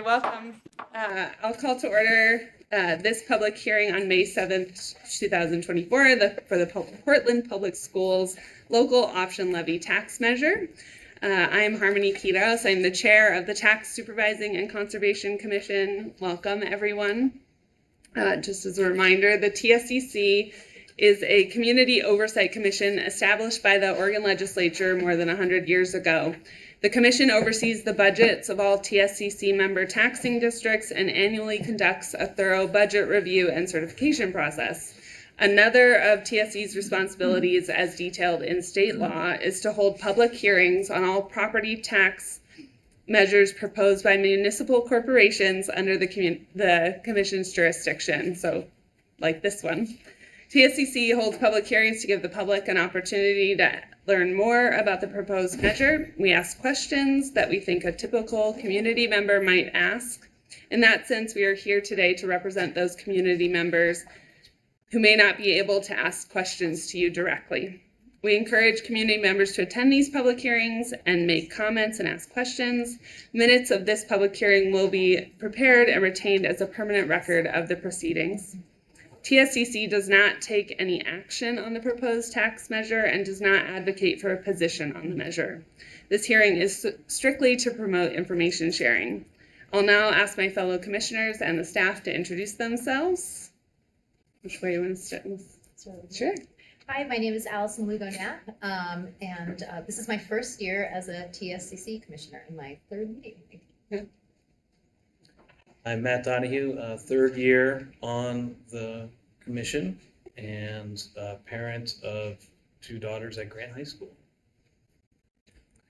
Welcome. I'll call to order this public hearing on May 7th, 2024 for the Portland Public Schools local option levy tax measure. I am Harmony Quiros. I'm the chair of the Tax Supervising and Conservation Commission. Welcome, everyone. Just as a reminder, the TSCC is a community oversight commission established by the Oregon legislature more than 100 years ago. The commission oversees the budgets of all TSCC member taxing districts and annually conducts a thorough budget review and certification process. Another of TSC's responsibilities, as detailed in state law, is to hold public hearings on all property tax measures proposed by municipal corporations under the commission's jurisdiction, so like this one. TSCC holds public hearings to give the public an opportunity to learn more about the proposed measure. We ask questions that we think a typical community member might ask. In that sense, we are here today to represent those community members who may not be able to ask questions to you directly. We encourage community members to attend these public hearings and make comments and ask questions. Minutes of this public hearing will be prepared and retained as a permanent record of the proceedings. TSCC does not take any action on the proposed tax measure and does not advocate for a position on the measure. This hearing is strictly to promote information sharing. I'll now ask my fellow commissioners and the staff to introduce themselves. Which way you want to start? Sure. Hi, my name is Allison Lugo-Knapp, and this is my first year as a TSCC commissioner in my third meeting. Yeah. I'm Matt Donahue, third year on the commission and a parent of two daughters at Grant High School.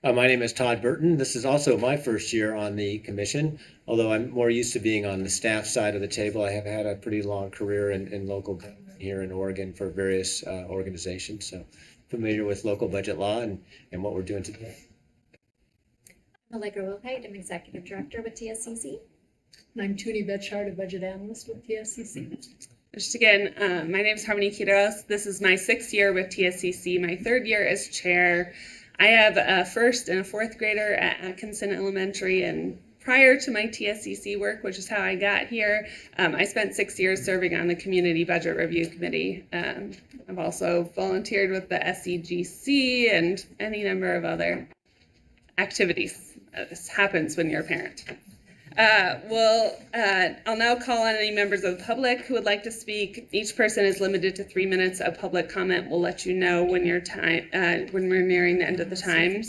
My name is Todd Burton. This is also my first year on the commission, although I'm more used to being on the staff side of the table. I have had a pretty long career in local government here in Oregon for various organizations, so familiar with local budget law and what we're doing today. I'm Allegra Wilhite. I'm executive director with TSCC. I'm Toonie Betchard, a budget analyst with TSCC. Just again, my name is Harmony Quiros. This is my 6th year with TSCC, my 3rd year as chair. I have a 1st and a 4th grader at Atkinson Elementary, and prior to my TSCC work, which is how I got here, I spent 6 years serving on the Community Budget Review Committee. I've also volunteered with the SEGC and any number of other activities. This happens when you're a parent. I'll now call on any members of the public who would like to speak. Each person is limited to 3 minutes of public comment. We'll let you know when we're nearing the end of the time.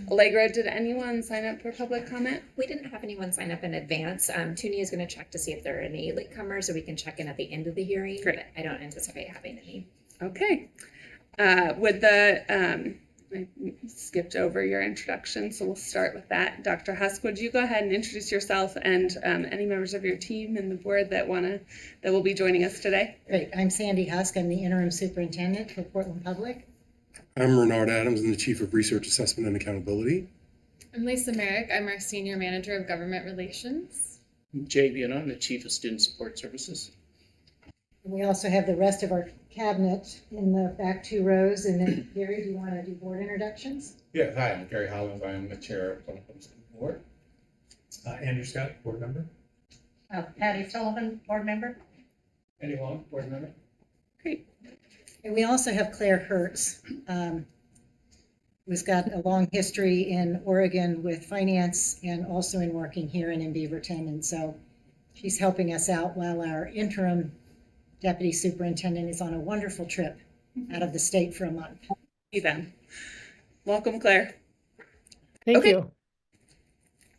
Allegra, did anyone sign up for public comment? We didn't have anyone sign up in advance. Toonie is going to check to see if there are any latecomers, or we can check in at the end of the hearing. Great. But I don't anticipate having any. Okay. I skipped over your introduction, so we'll start with that. Dr. Husk, would you go ahead and introduce yourself and any members of your team and the board that will be joining us today? Great. I'm Sandy Husk. I'm the interim superintendent for Portland Public. I'm Renard Adams. I'm the Chief of Research Assessment and Accountability. I'm Lisa Merrick. I'm our Senior Manager of Government Relations. I'm Jay Viena. I'm the Chief of Student Support Services. And we also have the rest of our cabinet in the back 2 rows. And then, Gary, do you want to do board introductions? Yeah, hi, I'm Gary Hollins. I'm the chair of the Portland School Board. Andrew Scott, board member. Patty Sullivan, board member. Eddie Long, board member. Great. And we also have Claire Hertz, who's got a long history in Oregon with finance and also in working here in Beaverton. And so she's helping us out while our interim deputy superintendent is on a wonderful trip out of the state for a month. See them. Welcome, Claire. Thank you.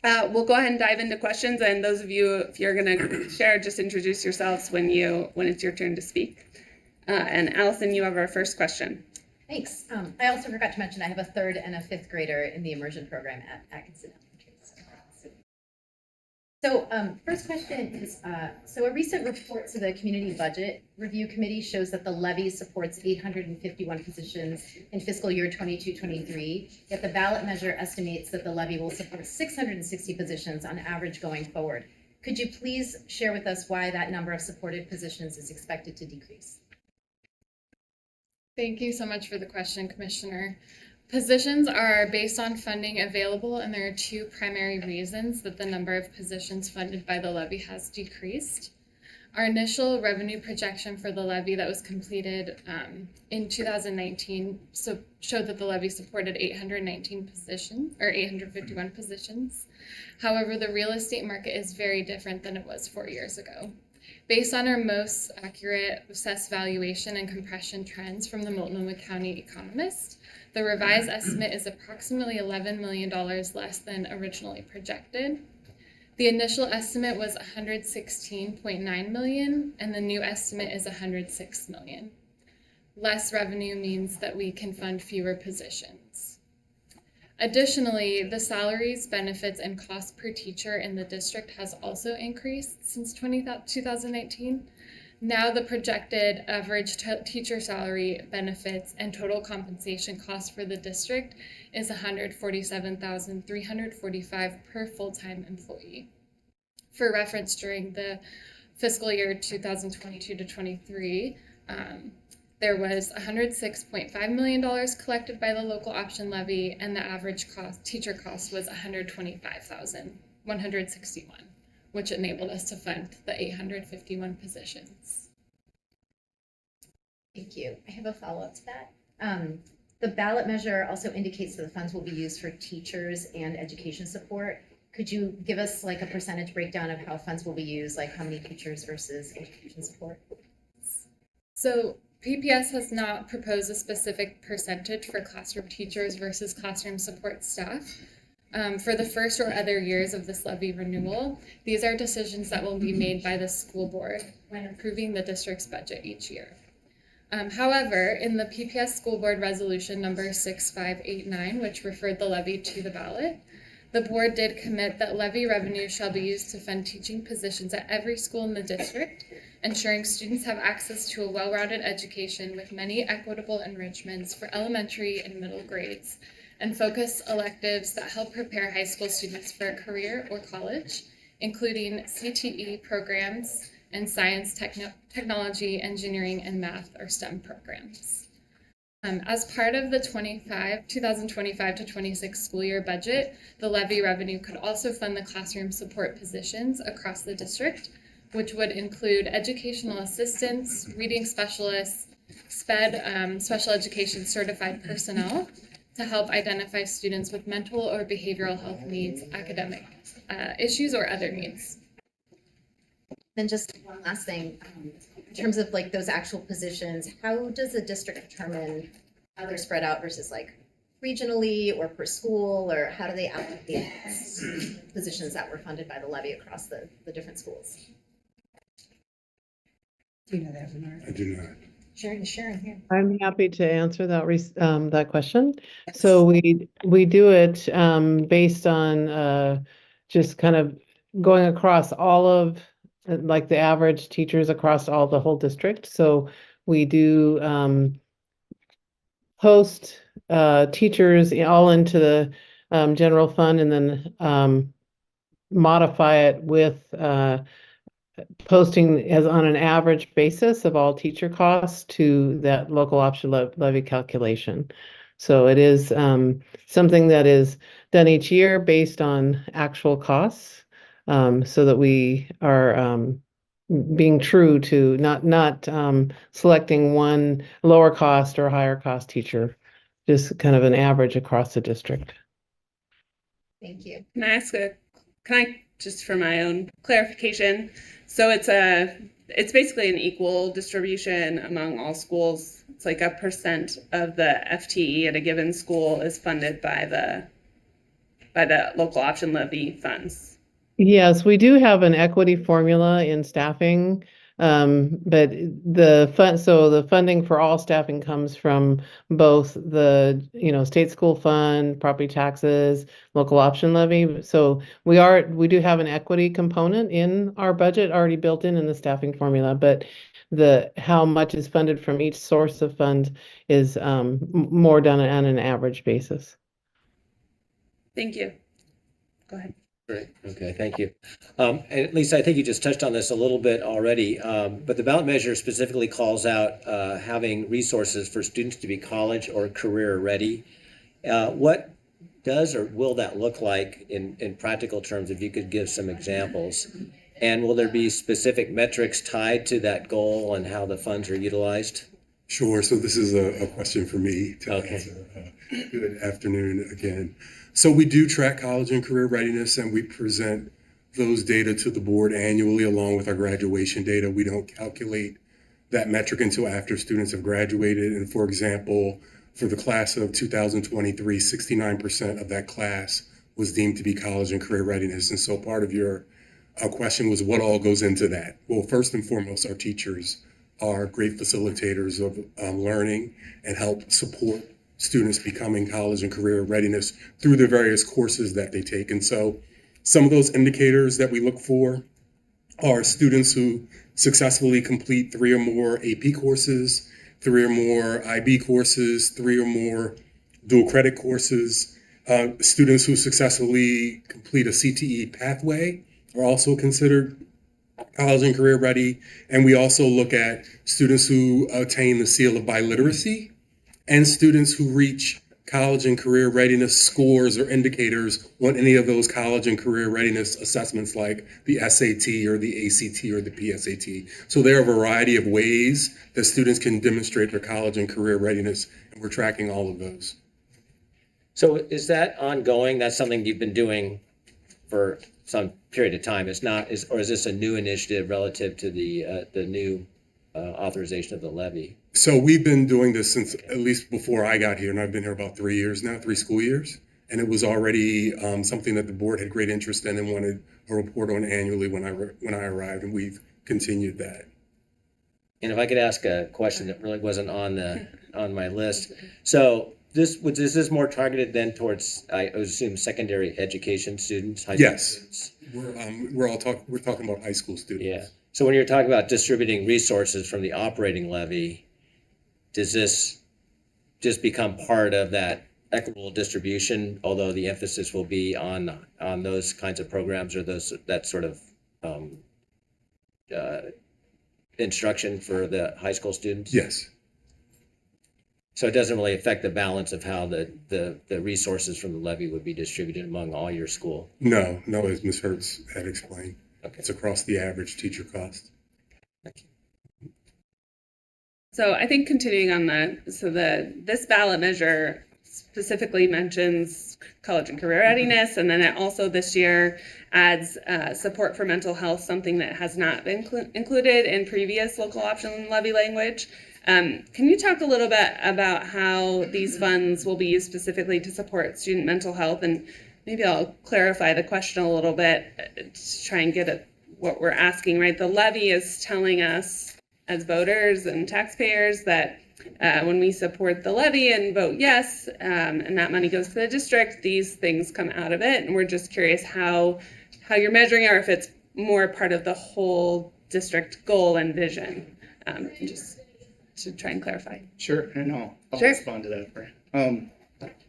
We'll go ahead and dive into questions, and those of you, if you're going to share, just introduce yourselves when it's your turn to speak. And Allison, you have our first question. Thanks. I also forgot to mention I have a 3rd and a 5th grader in the immersion program at Atkinson Elementary. So first question is, so a recent report to the Community Budget Review Committee shows that the levy supports 851 positions in fiscal year 22-23, yet the ballot measure estimates that the levy will support 660 positions on average going forward. Could you please share with us why that number of supported positions is expected to decrease? Thank you so much for the question, Commissioner. Positions are based on funding available, and there are two primary reasons that the number of positions funded by the levy has decreased. Our initial revenue projection for the levy that was completed in 2019 showed that the levy supported 819 positions, or 851 positions. However, the real estate market is very different than it was 4 years ago. Based on our most accurate assessed valuation and compression trends from the Multnomah County Economist, the revised estimate is approximately $11 million less than originally projected. The initial estimate was $116.9 million, and the new estimate is $106 million. Less revenue means that we can fund fewer positions. Additionally, the salaries, benefits, and cost per teacher in the district has also increased since 2019. Now the projected average teacher salary, benefits, and total compensation cost for the district is $147,345 per full-time employee. For reference, during the fiscal year 2022 to 23, there was $106.5 million collected by the local option levy, and the average teacher cost was $125,161, which enabled us to fund the 851 positions. Thank you. I have a follow-up to that. The ballot measure also indicates that the funds will be used for teachers and education support. Could you give us like a percentage breakdown of how funds will be used, like how many teachers versus education support? So PPS has not proposed a specific percentage for classroom teachers versus classroom support staff. For the first or other years of this levy renewal, these are decisions that will be made by the school board when approving the district's budget each year. However, in the PPS school board resolution number 6589, which referred the levy to the ballot, the board did commit that levy revenue shall be used to fund teaching positions at every school in the district, ensuring students have access to a well-rounded education with many equitable enrichments for elementary and middle grades, and focus electives that help prepare high school students for a career or college, including CTE programs and science, technology, engineering, and math or STEM programs. As part of the 2025 to 26 school year budget, the levy revenue could also fund the classroom support positions across the district, which would include educational assistants, reading specialists, special education certified personnel to help identify students with mental or behavioral health needs, academic issues, or other needs. Then just one last thing, in terms of like those actual positions, how does the district determine how they're spread out versus like regionally or per school, or how do they allocate positions that were funded by the levy across the different schools? Do you know that, Bernard? I do not. Sharon here. I'm happy to answer that question. So we do it based on just kind of going across all of like the average teachers across all the whole district. So we do post teachers all into the general fund, and then modify it with posting as on an average basis of all teacher costs to that local option levy calculation. So it is something that is done each year based on actual costs, so that we are being true to not selecting one lower cost or higher cost teacher, just kind of an average across the district. Thank you. Can I just for my own clarification? So it's basically an equal distribution among all schools. It's like 1% of the FTE at a given school is funded by the local option levy funds. Yes, we do have an equity formula in staffing, but the funding for all staffing comes from both the state school fund, property taxes, local option levy. So we do have an equity component in our budget already built in the staffing formula, but how much is funded from each source of fund is more done on an average basis. Thank you. Go ahead. Great. Okay, thank you. And at least I think you just touched on this a little bit already, but the ballot measure specifically calls out having resources for students to be college or career ready. What does or will that look like in practical terms, if you could give some examples? And will there be specific metrics tied to that goal and how the funds are utilized? Sure. So this is a question for me to Okay. answer. Good afternoon again. So we do track college and career readiness, and we present those data to the board annually along with our graduation data. We don't calculate that metric until after students have graduated. And for example, for the class of 2023, 69% of that class was deemed to be college and career readiness. And so part of your question was what all goes into that? Well, first and foremost, our teachers are great facilitators of learning and help support students becoming college and career readiness through the various courses that they take. And so some of those indicators that we look for are students who successfully complete 3 or more AP courses, 3 or more IB courses, 3 or more dual credit courses. Students who successfully complete a CTE pathway are also considered college and career ready. And we also look at students who attain the seal of biliteracy and students who reach college and career readiness scores or indicators on any of those college and career readiness assessments like the SAT or the ACT or the PSAT. So there are a variety of ways that students can demonstrate their college and career readiness, and we're tracking all of those. So is that ongoing? That's something you've been doing for some period of time. It's not, or is this a new initiative relative to the new authorization of the levy? So we've been doing this since at least before I got here, and I've been here about 3 years now, 3 school years. And it was already something that the board had great interest in and wanted a report on annually when I arrived, and we've continued that. And if I could ask a question that really wasn't on my list. So is this more targeted then towards, I assume, secondary education students? High school Yes. students? We're talking about high school students. Yeah. So when you're talking about distributing resources from the operating levy, does this just become part of that equitable distribution, although the emphasis will be on those kinds of programs or that sort of instruction for the high school students? Yes. So it doesn't really affect the balance of how the resources from the levy would be distributed among all your school? No, as Ms. Hertz had explained. Okay. It's across the average teacher cost. Thank you. So I think continuing on this ballot measure specifically mentions college and career readiness, and then it also this year adds support for mental health, something that has not been included in previous local option levy language. Can you talk a little bit about how these funds will be used specifically to support student mental health? And maybe I'll clarify the question a little bit to try and get at what we're asking, right? The levy is telling us as voters and taxpayers that when we support the levy and vote yes, and that money goes to the district, these things come out of it. And we're just curious how you're measuring it, or if it's more part of the whole district goal and vision, just to try and clarify. Sure, and I'll Sure. respond to that. Right.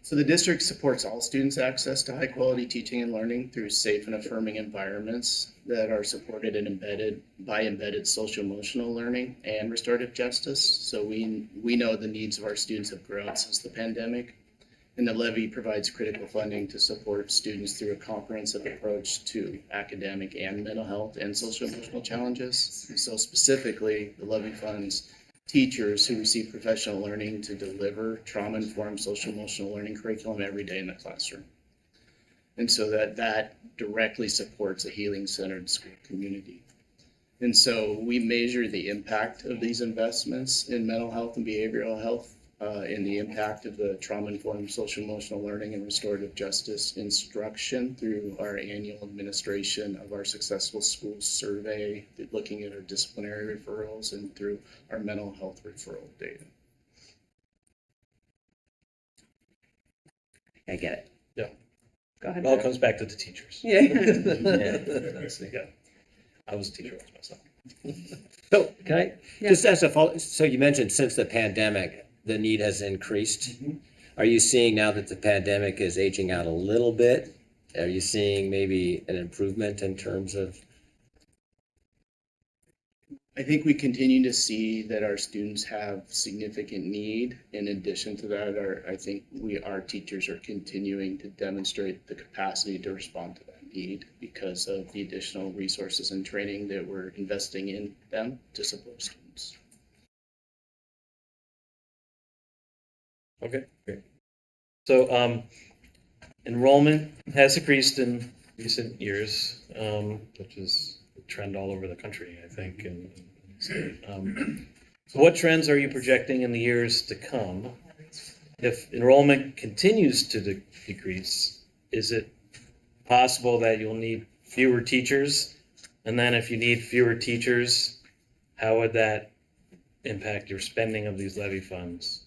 So the district supports all students' access to high quality teaching and learning through safe and affirming environments that are supported and embedded social emotional learning and restorative justice. So we know the needs of our students have grown since the pandemic, and the levy provides critical funding to support students through a comprehensive approach to academic and mental health and social emotional challenges. And so specifically, the levy funds teachers who receive professional learning to deliver trauma-informed social emotional learning curriculum every day in the classroom. And so that directly supports a healing-centered school community. And so we measure the impact of these investments in mental health and behavioral health, in the impact of the trauma-informed social emotional learning and restorative justice instruction through our annual administration of our successful schools survey, looking at our disciplinary referrals, and through our mental health referral data. I get it. Yeah. Go ahead. It all comes back to the teachers. Yeah. Yeah. I was a teacher once myself. So can I Yeah. just ask a follow? So you mentioned since the pandemic, the need has increased. Are you seeing now that the pandemic is aging out a little bit? Are you seeing maybe an improvement in terms of? I think we continue to see that our students have significant need. In addition to that, I think our teachers are continuing to demonstrate the capacity to respond to that need because of the additional resources and training that we're investing in them to support students. Okay, great. So enrollment has decreased in recent years, which is a trend all over the country, I think. So what trends are you projecting in the years to come? If enrollment continues to decrease, is it possible that you'll need fewer teachers? And then if you need fewer teachers, how would that impact your spending of these levy funds?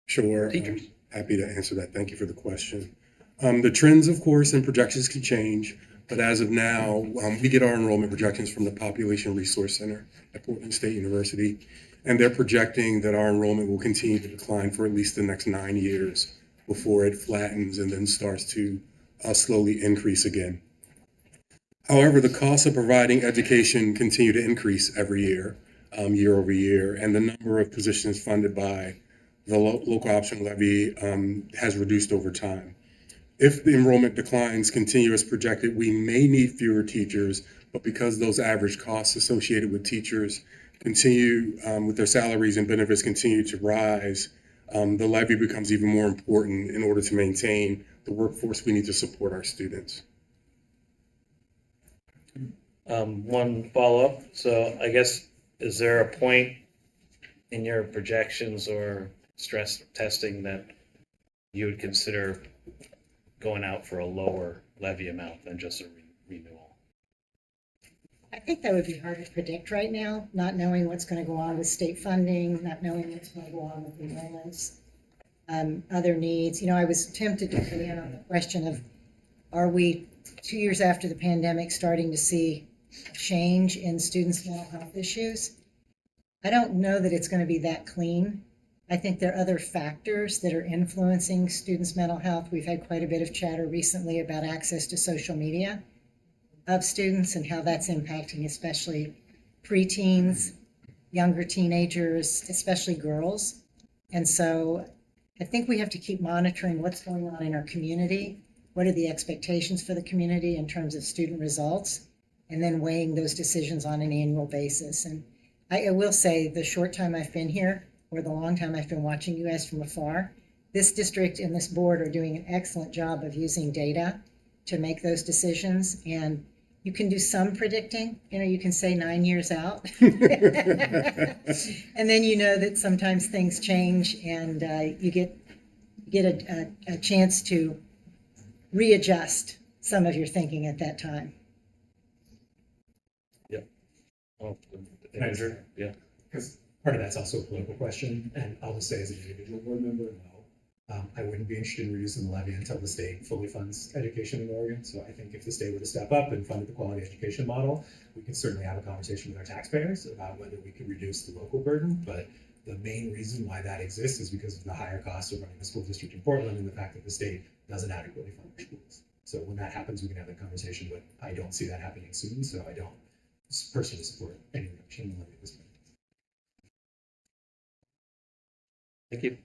Sure. Teachers. Happy to answer that. Thank you for the question. The trends, of course, and projections can change, but as of now, we get our enrollment projections from the Population Resource Center at Portland State University, and they're projecting that our enrollment will continue to decline for at least the next 9 years before it flattens and then starts to slowly increase again. However, the costs of providing education continue to increase every year, year over year, and the number of positions funded by the local option levy has reduced over time. If the enrollment declines continue as projected, we may need fewer teachers, but because those average costs associated with teachers continue with their salaries and benefits continue to rise, the levy becomes even more important in order to maintain the workforce we need to support our students. One follow-up. So I guess, is there a point in your projections or stress testing that you would consider going out for a lower levy amount than just a renewal? I think that would be hard to predict right now, not knowing what's going to go on with state funding, not knowing what's going to go on with enrollments, other needs. I was tempted to put in on the question of, are we 2 years after the pandemic starting to see a change in students' mental health issues? I don't know that it's going to be that clean. I think there are other factors that are influencing students' mental health. We've had quite a bit of chatter recently about access to social media of students and how that's impacting especially preteens, younger teenagers, especially girls. And so I think we have to keep monitoring what's going on in our community. What are the expectations for the community in terms of student results? And then weighing those decisions on an annual basis. And I will say the short time I've been here, or the long time I've been watching you guys from afar, this district and this board are doing an excellent job of using data to make those decisions. And you can do some predicting, you can say 9 years out. And then that sometimes things change and you get a chance to readjust some of your thinking at that time. Yep. Oh, Andrew? Yeah. Because part of that's also a political question, and I'll just say as an individual board member, no. I wouldn't be interested in reducing the levy until the state fully funds education in Oregon. So I think if the state were to step up and fund the quality education model, we could certainly have a conversation with our taxpayers about whether we could reduce the local burden. But the main reason why that exists is because of the higher cost of running a school district in Portland and the fact that the state doesn't adequately fund our schools. So when that happens, we can have that conversation, but I don't see that happening soon. So I don't personally support any reduction in the levy at this point. Thank you.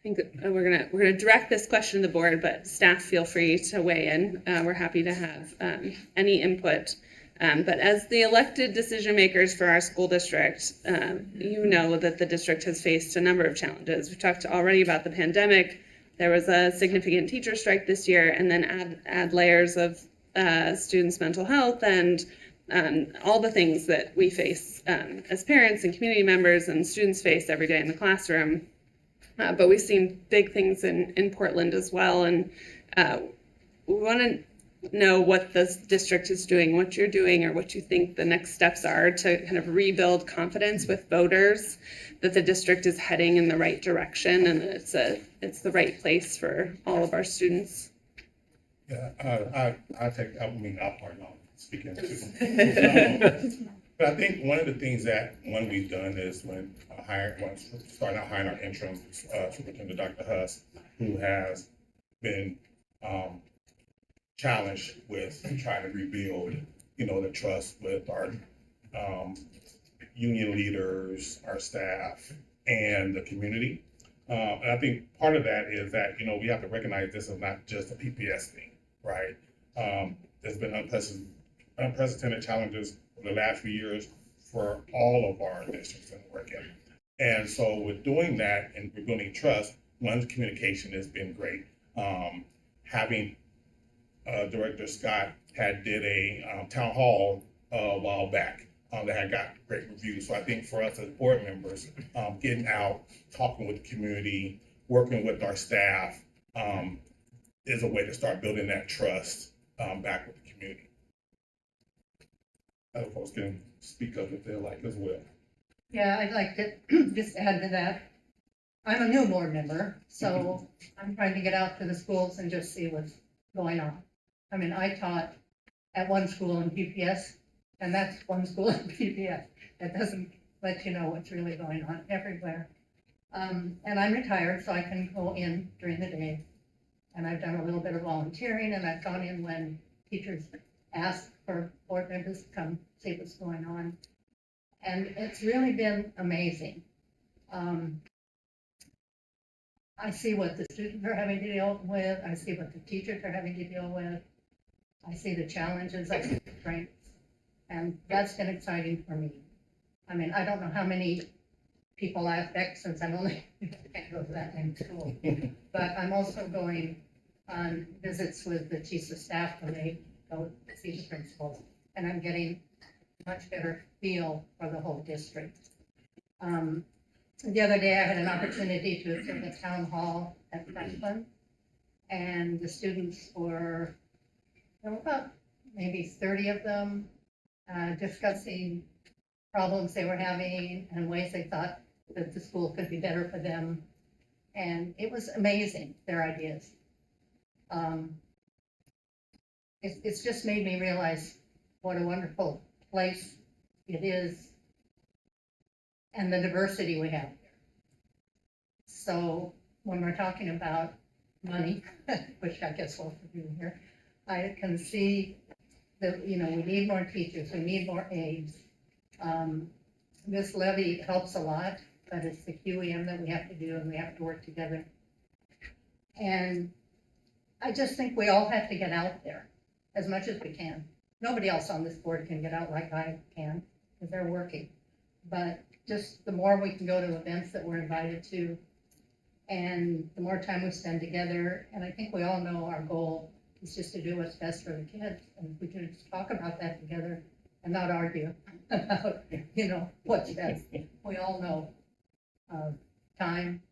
I think we're gonna direct this question to the board, but staff feel free to weigh in. We're happy to have any input. But as the elected decision makers for our school district, that the district has faced a number of challenges. We've talked already about the pandemic. There was a significant teacher strike this year, and then add layers of students' mental health and all the things that we face as parents and community members and students face every day in the classroom. But we've seen big things in Portland as well, and we want to know what this district is doing, what you're doing, or what you think the next steps are to kind of rebuild confidence with voters that the district is heading in the right direction and that it's the right place for all of our students. Yeah, I'll pardon, I'll speak into. But I think one of the things that we've done is when starting out hiring our interim superintendent, Dr. Huss, who has been challenged with trying to rebuild, the trust with our union leaders, our staff, and the community. And I think part of that is that, we have to recognize this is not just a PPS thing, right? There's been unprecedented challenges over the last few years for all of our districts that we're in. And so with doing that and we're building trust, one, communication has been great. Having Director Scott did a town hall a while back that had got great reviews. So I think for us as board members, getting out, talking with the community, working with our staff is a way to start building that trust back with the community. Other folks can speak up if they like as well. Yeah, I'd like to just add to that. I'm a new board member, so I'm trying to get out to the schools and just see what's going on. I mean, I taught at one school in PPS, and that's one school in PPS. That doesn't let you know what's really going on everywhere. And I'm retired, so I can go in during the day. And I've done a little bit of volunteering, and I've gone in when teachers ask for board members to come see what's going on. And it's really been amazing. I see what the students are having to deal with. I see what the teachers are having to deal with. I see the challenges, I see the strengths. And that's been exciting for me. I mean, I don't know how many people I affect since I'm only, can't go to that many schools. But I'm also going on visits with the chiefs of staff when they go to see the principals. And I'm getting much better feel for the whole district. The other day I had an opportunity to attend the town hall at Franklin, and the students were, there were about maybe 30 of them discussing problems they were having and ways they thought that the school could be better for them. And it was amazing, their ideas. It's just made me realize what a wonderful place it is and the diversity we have here. So when we're talking about money, which I guess we'll do here, I can see that, we need more teachers, we need more aides. This levy helps a lot, but it's the QEM that we have to do, and we have to work together. And I just think we all have to get out there as much as we can. Nobody else on this board can get out like I can, because they're working. But just the more we can go to events that we're invited to, and the more time we spend together, and I think we all know our goal is just to do what's best for the kids. And if we can just talk about that together and not argue about, what's best. We all know time,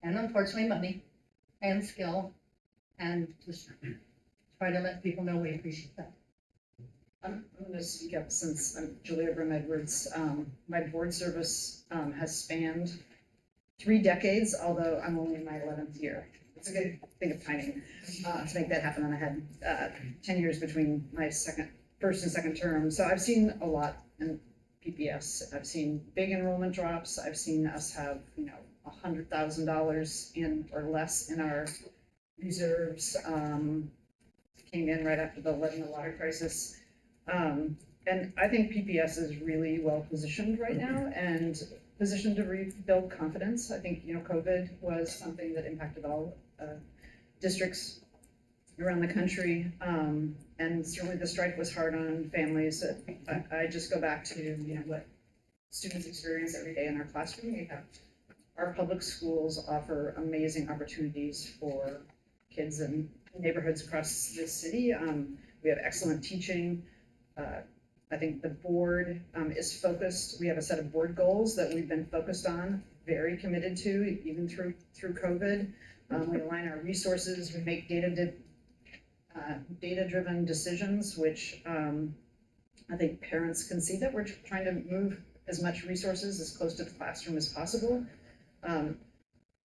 and unfortunately money, and skill, and just try to let people know we appreciate that. I'm going to speak up since I'm Julia Brim Edwards. My board service has spanned 3 decades, although I'm only in my 11th year. It's a good thing of timing to make that happen. And I had 10 years between my first and second term. So I've seen a lot in PPS. I've seen big enrollment drops. I've seen us have, $100,000 in or less in our reserves. Came in right after the lead in the water crisis. And I think PPS is really well positioned right now and positioned to rebuild confidence. I think, COVID was something that impacted all districts around the country. And certainly the strike was hard on families. I just go back to, what students experience every day in our classroom. We have our public schools offer amazing opportunities for kids in neighborhoods across this city. We have excellent teaching. I think the board is focused. We have a set of board goals that we've been focused on, very committed to, even through COVID. We align our resources. We make data-driven decisions, which I think parents can see that we're trying to move as much resources as close to the classroom as possible.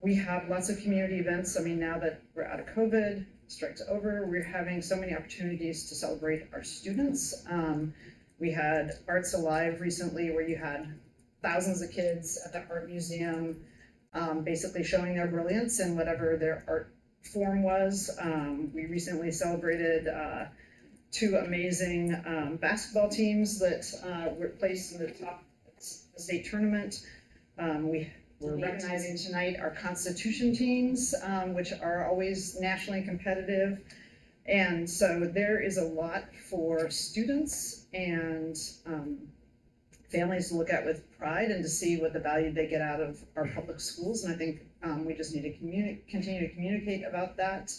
We have lots of community events. I mean, now that we're out of COVID, strike's over, we're having so many opportunities to celebrate our students. We had Arts Alive recently, where you had thousands of kids at the art museum, basically showing their brilliance in whatever their art form was. We recently celebrated 2 amazing basketball teams that were placed in the top the state tournament. We're recognizing tonight our Constitution teams, which are always nationally competitive. And so there is a lot for students and families to look at with pride and to see what the value they get out of our public schools. And I think we just need to continue to communicate about that.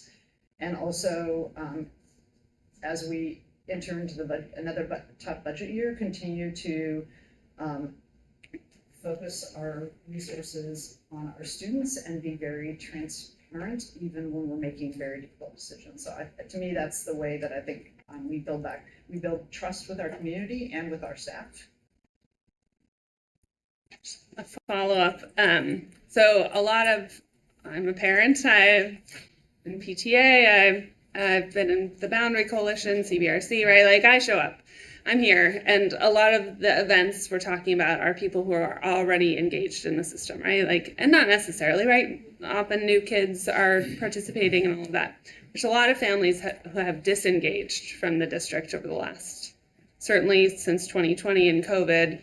And also, as we enter into another tough budget year, continue to focus our resources on our students and be very transparent, even when we're making very difficult decisions. So to me, that's the way that I think we build trust with our community and with our staff. A follow-up. So I'm a parent. I've been PTA. I've been in the Boundary Coalition, CBRC, right? Like, I show up. I'm here. And a lot of the events we're talking about are people who are already engaged in the system, right? Like, and not necessarily, right? Often new kids are participating in all of that. There's a lot of families who have disengaged from the district over the last, certainly since 2020 and COVID.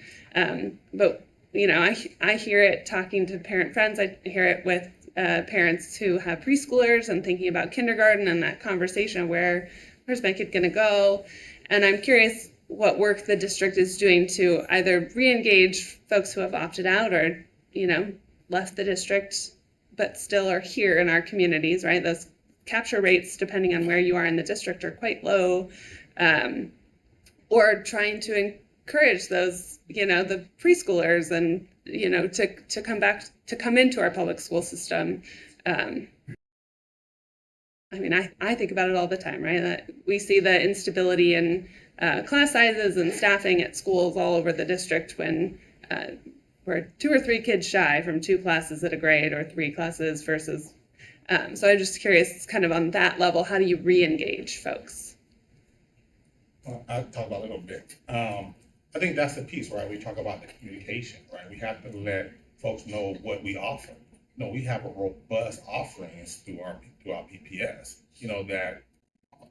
But you know, I hear it talking to parent friends. I hear it with parents who have preschoolers and thinking about kindergarten and that conversation of where's my kid going to go? And I'm curious what work the district is doing to either re-engage folks who have opted out or, you know, left the district but still are here in our communities, right? Those capture rates, depending on where you are in the district, are quite low. Or trying to encourage those, you know, the preschoolers and, you know, to come into our public school system. I mean, I think about it all the time, right? That we see the instability in class sizes and staffing at schools all over the district when we're 2 or 3 kids shy from 2 classes at a grade or 3 classes versus. So I'm just curious, kind of on that level, how do you re-engage folks? Well, I'll talk about it a little bit. I think that's the piece, right? We talk about the communication, right? We have to let folks know what we offer. You know, we have a robust offerings through our PPS, you know, that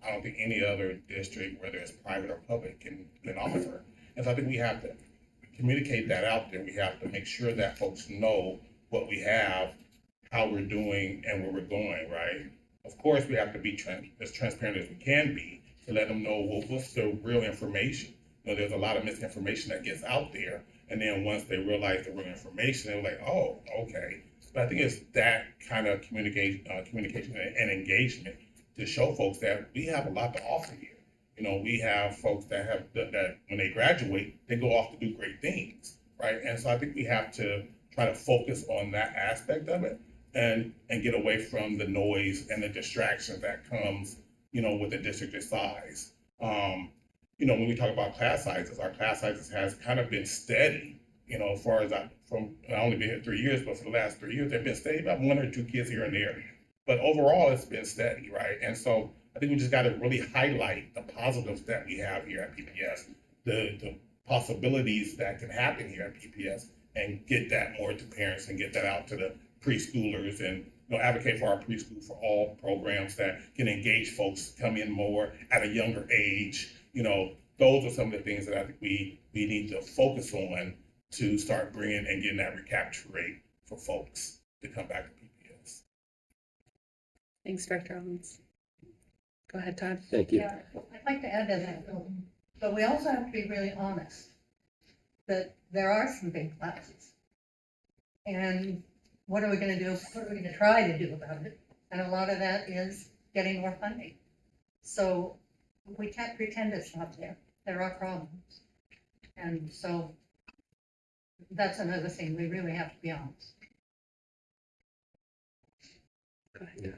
I don't think any other district, whether it's private or public, can offer. And so I think we have to communicate that out there. We have to make sure that folks know what we have, how we're doing, and where we're going, right? Of course, we have to be as transparent as we can be to let them know what's the real information. You know, there's a lot of misinformation that gets out there, and then once they realize the real information, they're like, oh, okay. But I think it's that kind of communication and engagement to show folks that we have a lot to offer here. You know, we have folks that when they graduate, they go off to do great things, right? And so I think we have to try to focus on that aspect of it and get away from the noise and the distractions that comes, you know, with the district of size. You know, when we talk about class sizes, our class sizes has kind of been steady, you know, as far as I only been here 3 years, but for the last 3 years, they've been steady, about 1 or 2 kids here and there. But overall, it's been steady, right? And so I think we just got to really highlight the positives that we have here at PPS, the possibilities that can happen here at PPS, and get that more to parents and get that out to the preschoolers and, you know, advocate for our preschool for all programs that can engage folks, come in more at a younger age. You know, those are some of the things that I think we need to focus on to start bringing and getting that recapture rate for folks to come back to PPS. Thanks, Director Owens. Go ahead, Todd. Thank you. Yeah, I'd like to add to that, but we also have to be really honest that there are some big classes. And what are we going to do? What are we going to try to do about it? And a lot of that is getting more funding. So we can't pretend it's not there. There are problems. And so that's another thing. We really have to be honest. Go ahead.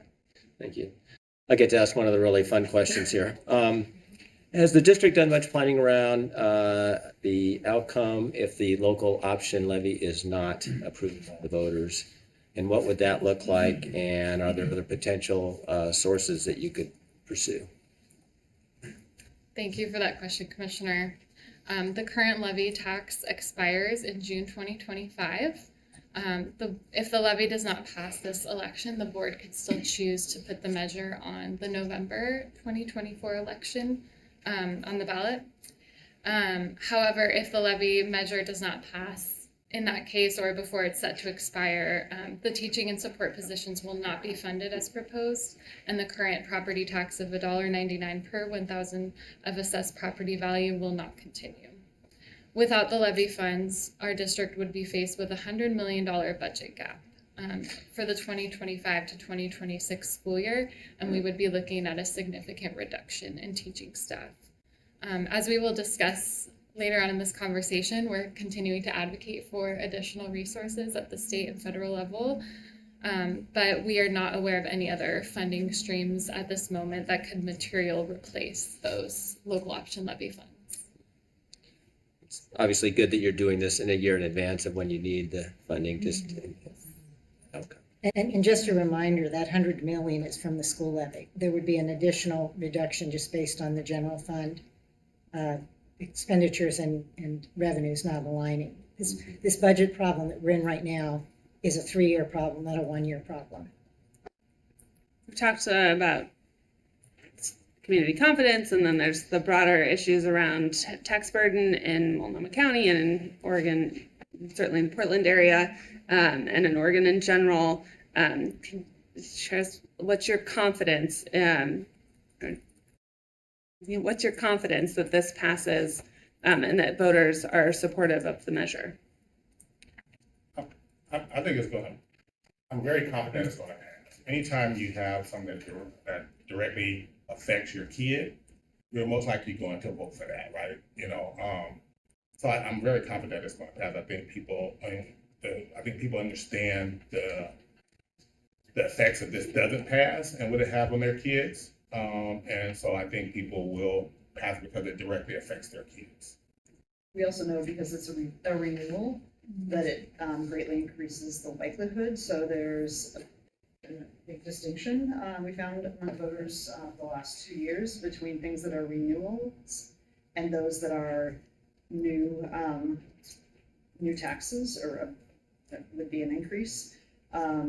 Thank you. I get to ask one of the really fun questions here. Has the district done much planning around the outcome if the local option levy is not approved by the voters? And what would that look like? And are there other potential sources that you could pursue? Thank you for that question, Commissioner. The current levy tax expires in June 2025. If the levy does not pass this election, the board could still choose to put the measure on the November 2024 election on the ballot. However, if the levy measure does not pass in that case, or before it's set to expire, the teaching and support positions will not be funded as proposed, and the current property tax of $1.99 per 1,000 of assessed property value will not continue. Without the levy funds, our district would be faced with a $100 million budget gap for the 2025 to 2026 school year, and we would be looking at a significant reduction in teaching staff. As we will discuss later on in this conversation, we're continuing to advocate for additional resources at the state and federal level, but we are not aware of any other funding streams at this moment that could materially replace those local option levy funds. It's obviously good that you're doing this in a year in advance of when you need the funding. Just okay. And just a reminder, that 100 million is from the school levy. There would be an additional reduction just based on the general fund expenditures and revenues not aligning. This budget problem that we're in right now is a 3-year problem, not a 1-year problem. We've talked about community confidence, and then there's the broader issues around tax burden in Multnomah County and in Oregon, certainly in the Portland area, and in Oregon in general. What's your confidence? What's your confidence that this passes and that voters are supportive of the measure? I think it's going to, I'm very confident it's going to pass. Anytime you have something that directly affects your kid, you're most likely going to vote for that, right? So I'm very confident it's going to pass. I think people understand the effects if this doesn't pass and what it has on their kids. And so I think people will pass because it directly affects their kids. We also know because it's a renewal that it greatly increases the likelihood. So there's a big distinction we found among voters the last 2 years between things that are renewals and those that are new taxes or that would be an increase.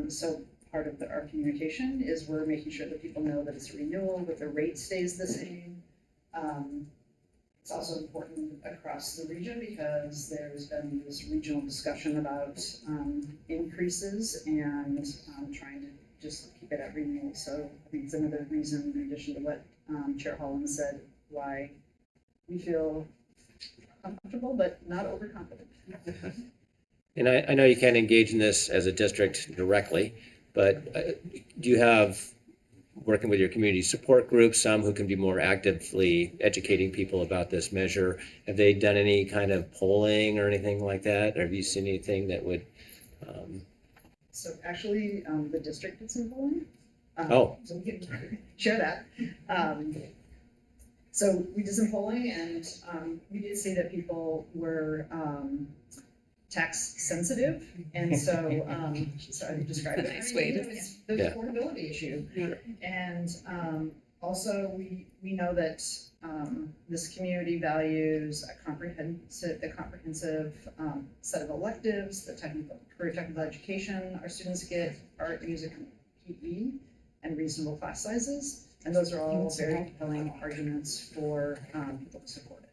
So part of our communication is we're making sure that people know that it's a renewal, that the rate stays the same. It's also important across the region because there's been this regional discussion about increases and trying to just keep it at renewal. So I think it's another reason, in addition to what Chair Holland said, why we feel comfortable but not overconfident. And I know you can't engage in this as a district directly, but do you have, working with your community support groups, some who can be more actively educating people about this measure? Have they done any kind of polling or anything like that? Or have you seen anything that would? So actually, the district did some polling. So we can share that. So we did some polling, and we did see that people were tax sensitive, and so I would describe it. Nice way to. There's an affordability issue, and also we know that this community values a comprehensive set of electives, the career technical education our students get, art, music, PE, and reasonable class sizes, and those are all very compelling arguments for people to support it.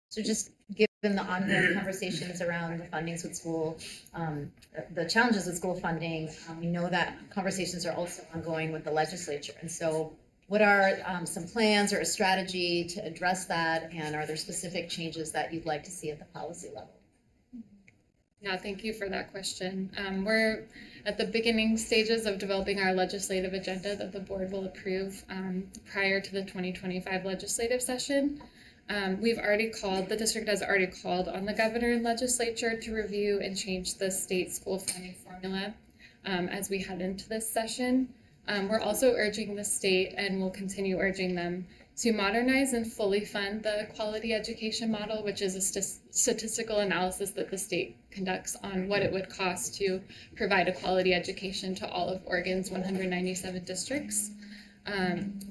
So just given the ongoing conversations around the fundings with school, the challenges with school funding, we know that conversations are also ongoing with the legislature. And so what are some plans or a strategy to address that? And are there specific changes that you'd like to see at the policy level? Yeah, thank you for that question. We're at the beginning stages of developing our legislative agenda that the board will approve prior to the 2025 legislative session. The district has already called on the governor and legislature to review and change the state school funding formula as we head into this session. We're also urging the state, and we'll continue urging them, to modernize and fully fund the quality education model, which is a statistical analysis that the state conducts on what it would cost to provide a quality education to all of Oregon's 197 districts.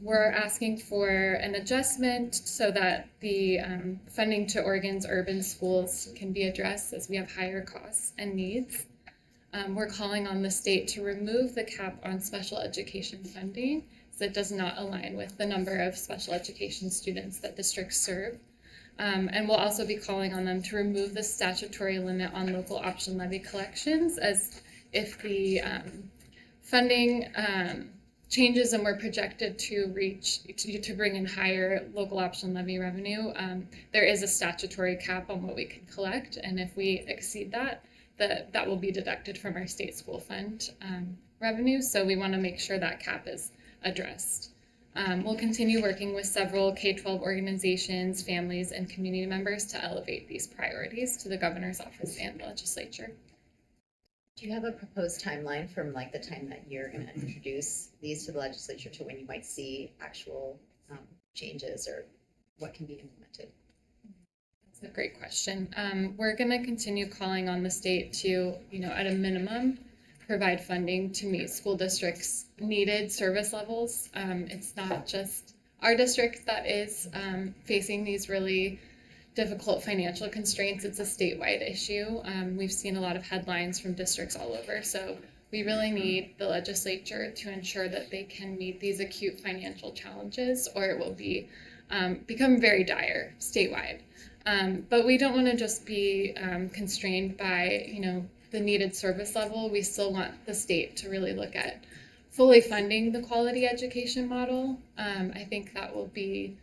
We're asking for an adjustment so that the funding to Oregon's urban schools can be addressed as we have higher costs and needs. We're calling on the state to remove the cap on special education funding because it does not align with the number of special education students that districts serve. And we'll also be calling on them to remove the statutory limit on local option levy collections, as if the funding changes and we're projected to bring in higher local option levy revenue, there is a statutory cap on what we can collect, and if we exceed that, that will be deducted from our state school fund revenue. So we want to make sure that cap is addressed. We'll continue working with several K-12 organizations, families, and community members to elevate these priorities to the governor's office and legislature. Do you have a proposed timeline from like the time that you're going to introduce these to the legislature to when you might see actual changes or what can be implemented? That's a great question. We're going to continue calling on the state to, at a minimum, provide funding to meet school districts' needed service levels. It's not just our district that is facing these really difficult financial constraints. It's a statewide issue. We've seen a lot of headlines from districts all over. So we really need the legislature to ensure that they can meet these acute financial challenges, or it will be become very dire statewide. But we don't want to just be constrained by, the needed service level. We still want the state to really look at fully funding the quality education model. I think that will be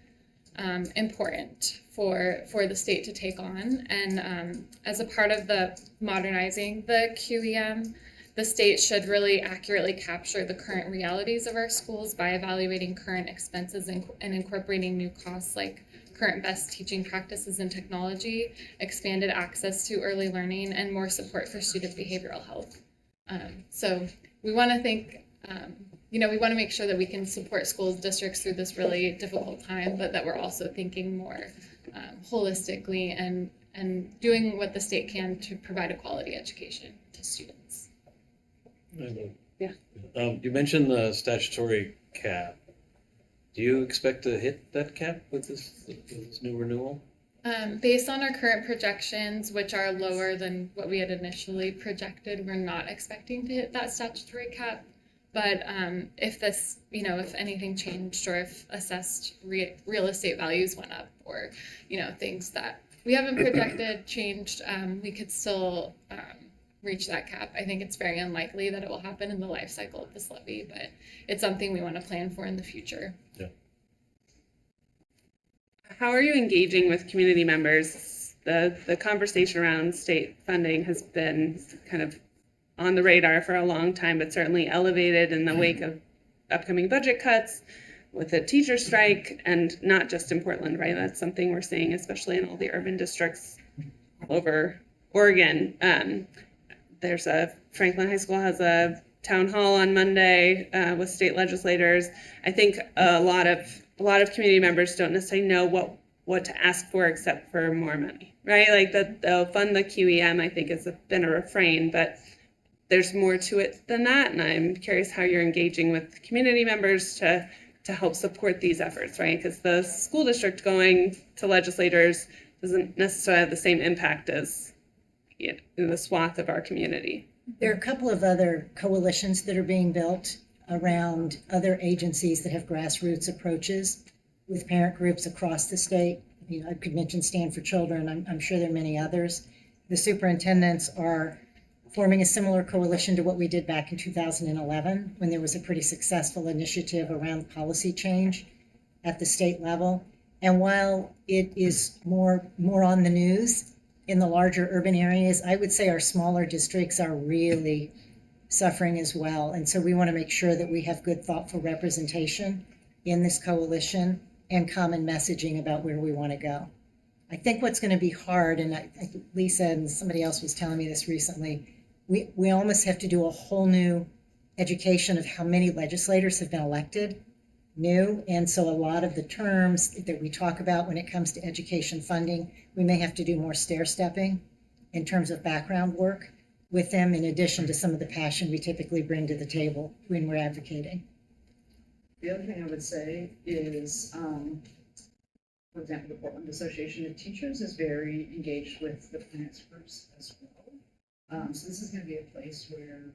important for the state to take on. And as a part of the modernizing the QEM, the state should really accurately capture the current realities of our schools by evaluating current expenses and incorporating new costs like current best teaching practices and technology, expanded access to early learning, and more support for student behavioral health. So we want to think, we want to make sure that we can support schools districts through this really difficult time, but that we're also thinking more holistically and doing what the state can to provide a quality education to students. Yeah. You mentioned the statutory cap. Do you expect to hit that cap with this new renewal? Based on our current projections, which are lower than what we had initially projected, we're not expecting to hit that statutory cap. But if this, if anything changed or if assessed real estate values went up or, things that we haven't projected changed, we could still reach that cap. I think it's very unlikely that it will happen in the life cycle of this levy, but it's something we want to plan for in the future. Yeah. How are you engaging with community members? The conversation around state funding has been kind of on the radar for a long time, but certainly elevated in the wake of upcoming budget cuts with the teacher strike, and not just in Portland, right? That's something we're seeing, especially in all the urban districts all over Oregon. Franklin High School has a town hall on Monday with state legislators. I think a lot of community members don't necessarily know what to ask for except for more money, right? Like that they'll fund the QEM, I think has been a refrain, but there's more to it than that. And I'm curious how you're engaging with community members to help support these efforts, right? Because the school district going to legislators doesn't necessarily have the same impact as in the swath of our community. There are a couple of other coalitions that are being built around other agencies that have grassroots approaches with parent groups across the state. I could mention Stand for Children. I'm sure there are many others. The superintendents are forming a similar coalition to what we did back in 2011, when there was a pretty successful initiative around policy change at the state level. And while it is more on the news in the larger urban areas, I would say our smaller districts are really suffering as well. And so we want to make sure that we have good, thoughtful representation in this coalition and common messaging about where we want to go. I think what's going to be hard, and I think Lisa and somebody else was telling me this recently, we almost have to do a whole new education of how many legislators have been elected new. And so a lot of the terms that we talk about when it comes to education funding, we may have to do more stair stepping in terms of background work with them, in addition to some of the passion we typically bring to the table when we're advocating. The other thing I would say is, for example, the Portland Association of Teachers is very engaged with the finance groups as well. So this is going to be a place where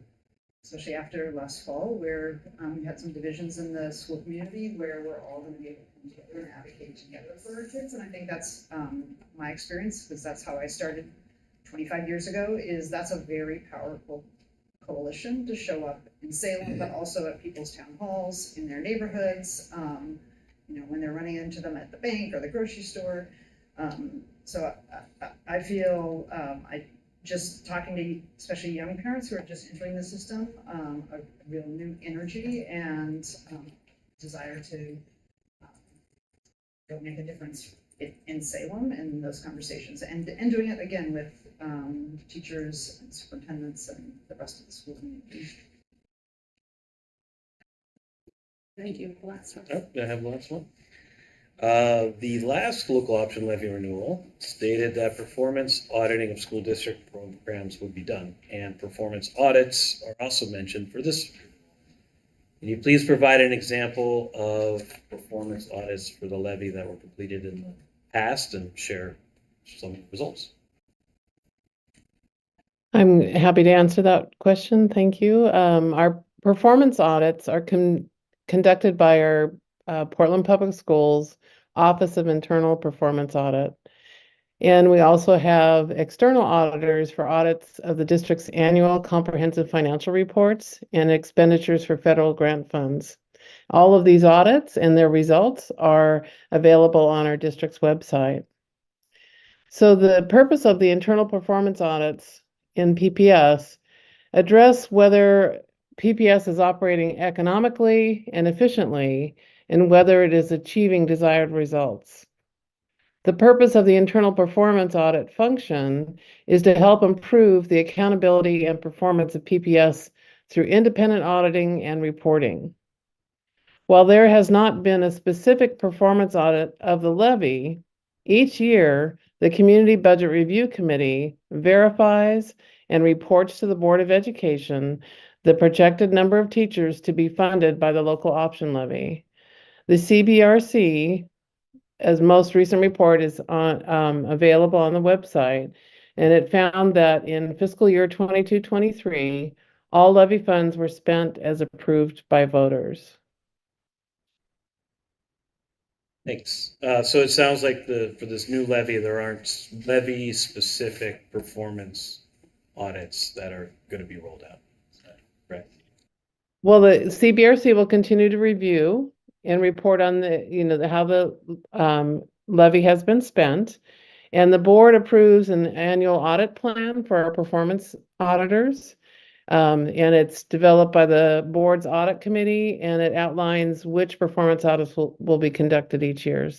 especially after last fall, where we had some divisions in the school community where we're all going to be able to come together and advocate together for our kids. And I think that's my experience, because that's how I started 25 years ago, is that's a very powerful coalition to show up in Salem, but also at people's town halls, in their neighborhoods, when they're running into them at the bank or the grocery store. So I feel, just talking to especially young parents who are just entering the system, a real new energy and desire to make a difference in Salem and those conversations, and doing it again with teachers and superintendents and the rest of the school community. Thank you. The last one. I have the last one. The last local option levy renewal stated that performance auditing of school district programs would be done, and performance audits are also mentioned for this. Can you please provide an example of performance audits for the levy that were completed in the past and share some results? I'm happy to answer that question. Thank you. Our performance audits are conducted by our Portland Public Schools Office of Internal Performance Audit. And we also have external auditors for audits of the district's annual comprehensive financial reports and expenditures for federal grant funds. All of these audits and their results are available on our district's website. So the purpose of the internal performance audits in PPS address whether PPS is operating economically and efficiently and whether it is achieving desired results. The purpose of the internal performance audit function is to help improve the accountability and performance of PPS through independent auditing and reporting. While there has not been a specific performance audit of the levy, each year the Community Budget Review Committee verifies and reports to the Board of Education the projected number of teachers to be funded by the local option levy. The CBRC, as most recent report, is on available on the website, and it found that in fiscal year 22-23, all levy funds were spent as approved by voters. Thanks. So it sounds like for this new levy, there aren't levy-specific performance audits that are going to be rolled out. Is that correct? Well, the CBRC will continue to review and report on how the levy has been spent, and the board approves an annual audit plan for our performance auditors. And it's developed by the board's audit committee, and it outlines which performance audits will be conducted each year.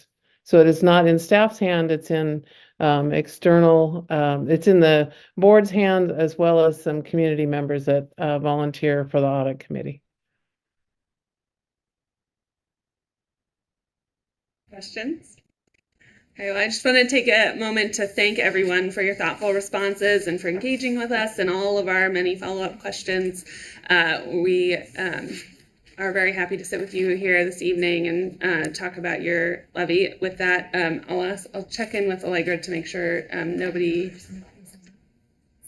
So it is not in staff's hand, it's in external, it's in the board's hand, as well as some community members that volunteer for the audit committee. Questions? Okay, well, I just want to take a moment to thank everyone for your thoughtful responses and for engaging with us and all of our many follow-up questions. We are very happy to sit with you here this evening and talk about your levy. With that, I'll check in with Allegra to make sure nobody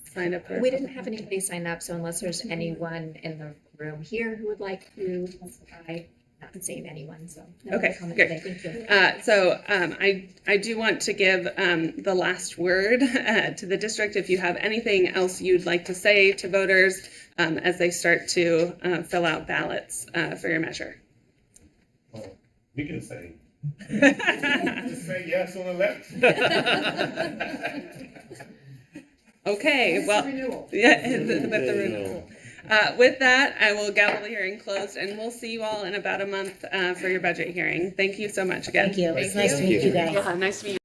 signed up. We didn't have anybody sign up, so unless there's anyone in the room here who would like to testify, not seeing anyone, so. No okay, comment good. today. Thank you. I do want to give the last word to the district. If you have anything else you'd like to say to voters as they start to fill out ballots for your measure. Well, we can say. Just say yes on the left. Okay, well, yeah, with the renewal. With that, I will gavel the hearing closed, and we'll see you all in about a month for your budget hearing. Thank you so much again. Thank you. It's nice to meet you guys. Yeah, nice to meet you.